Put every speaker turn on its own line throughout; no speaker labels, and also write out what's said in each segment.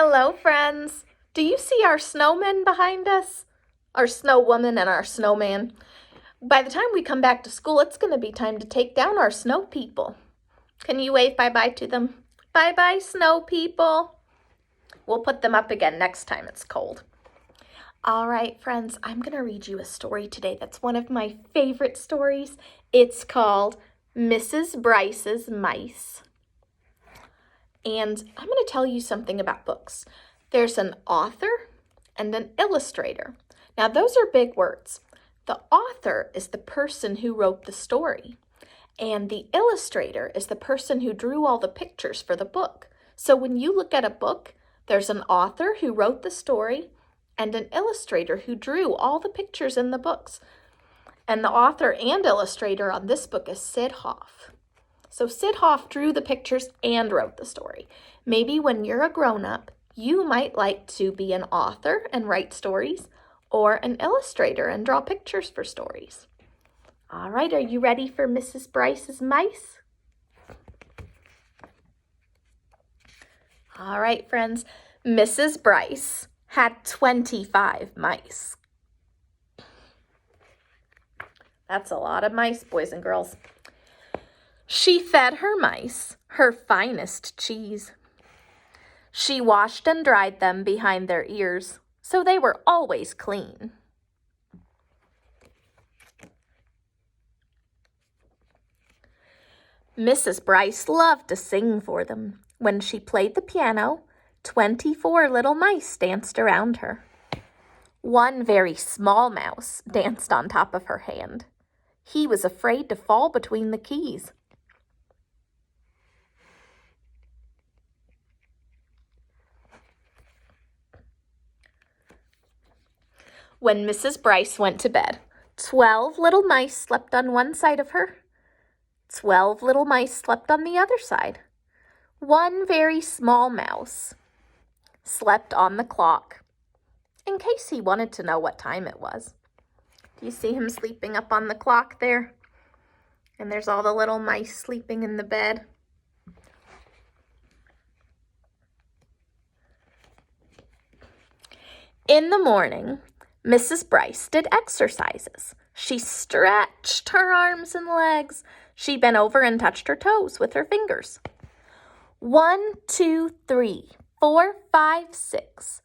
Hello, friends. Do you see our snowmen behind us? Our snow woman and our snowman. By the time we come back to school, it's going to be time to take down our snow people. Can you wave bye-bye to them? Bye-bye, snow people. We'll put them up again next time it's cold. All right, friends, I'm going to read you a story today that's one of my favorite stories. It's called Mrs. Brice's Mice. And I'm going to tell you something about books. There's an author and an illustrator. Now, those are big words. The author is the person who wrote the story, and the illustrator is the person who drew all the pictures for the book. So when you look at a book, there's an author who wrote the story and an illustrator who drew all the pictures in the books. And the author and illustrator on this book is Sid Hoff. So Sid Hoff drew the pictures and wrote the story. Maybe when you're a grown-up, you might like to be an author and write stories, or an illustrator and draw pictures for stories. All right, are you ready for Mrs. Brice's Mice? All right, friends, Mrs. Brice had 25 mice. That's a lot of mice, boys and girls. She fed her mice her finest cheese. She washed and dried them behind their ears, so they were always clean. Mrs. Brice loved to sing for them. When she played the piano, 24 little mice danced around her. One very small mouse danced on top of her hand. He was afraid to fall between the keys. When Mrs. Brice went to bed, 12 little mice slept on one side of her. 12 little mice slept on the other side. One very small mouse slept on the clock, in case he wanted to know what time it was. Do you see him sleeping up on the clock there? And there's all the little mice sleeping in the bed. In the morning, Mrs. Brice did exercises. She stretched her arms and legs. She bent over and touched her toes with her fingers. 1, 2, 3, 4, 5, 6.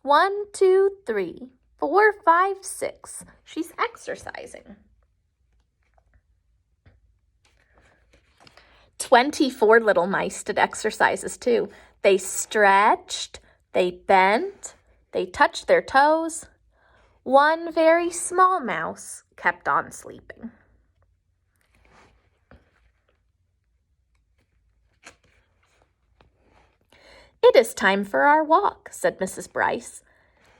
1, 2, 3, 4, 5, 6. She's exercising. 24 little mice did exercises too. They stretched, they bent, they touched their toes. One very small mouse kept on sleeping. It is time for our walk, said Mrs. Brice.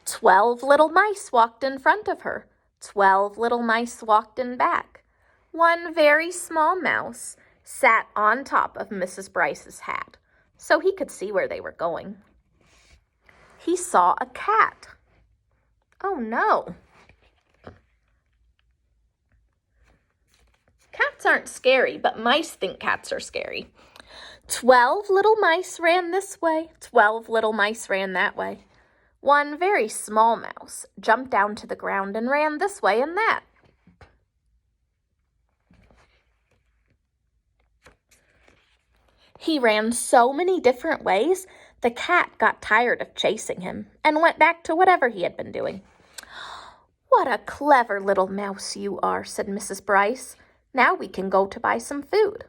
12 little mice walked in front of her. 12 little mice walked in back. One very small mouse sat on top of Mrs. Brice's hat, so he could see where they were going. He saw a cat. Oh no. Cats aren't scary, but mice think cats are scary. 12 little mice ran this way. 12 little mice ran that way. One very small mouse jumped down to the ground and ran this way and that. He ran so many different ways, the cat got tired of chasing him and went back to whatever he had been doing. What a clever little mouse you are, said Mrs. Brice. Now we can go to buy some food.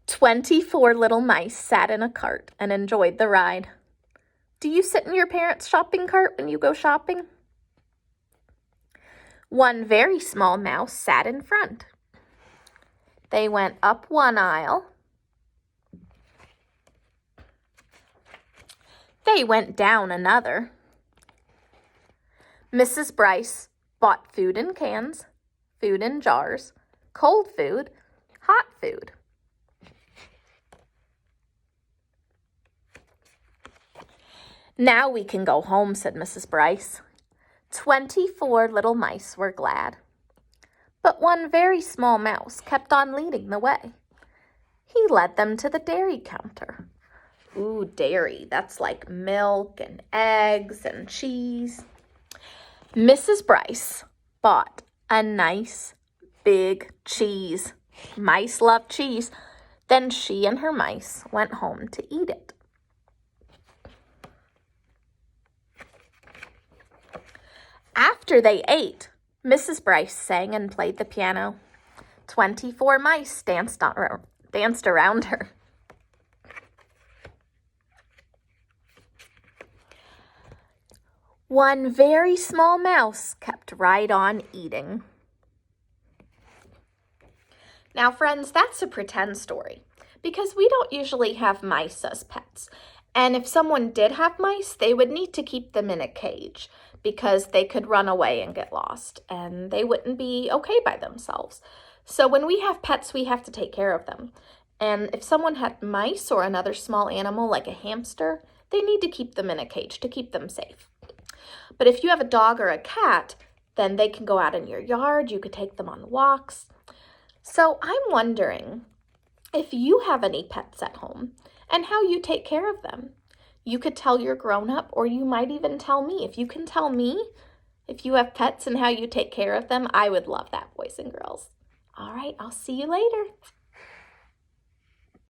"24 little mice sat in a cart and enjoyed the ride. Do you sit in your parents' shopping cart when you go shopping? One very small mouse sat in front. They went up one aisle. They went down another. Mrs. Brice bought food in cans, food in jars, cold food, hot food. Now we can go home, said Mrs. Brice. 24 little mice were glad. But one very small mouse kept on leading the way. He led them to the dairy counter. Ooh, dairy, that's like milk and eggs and cheese. Mrs. Brice bought a nice big cheese. Mice love cheese. Then she and her mice went home to eat it. After they ate, Mrs. Brice sang and played the piano. 24 mice danced around her. One very small mouse kept right on eating. Now, friends, that's a pretend story because we don't usually have mice as pets. And if someone did have mice, they would need to keep them in a cage because they could run away and get lost and they wouldn't be okay by themselves. So when we have pets, we have to take care of them. And if someone had mice or another small animal like a hamster, they need to keep them in a cage to keep them safe. But if you have a dog or a cat, then they can go out in your yard. You could take them on walks. So I'm wondering if you have any pets at home and how you take care of them. You could tell your grown-up, or you might even tell me. If you can tell me if you have pets and how you take care of them, I would love that, boys and girls. All right, I'll see you later.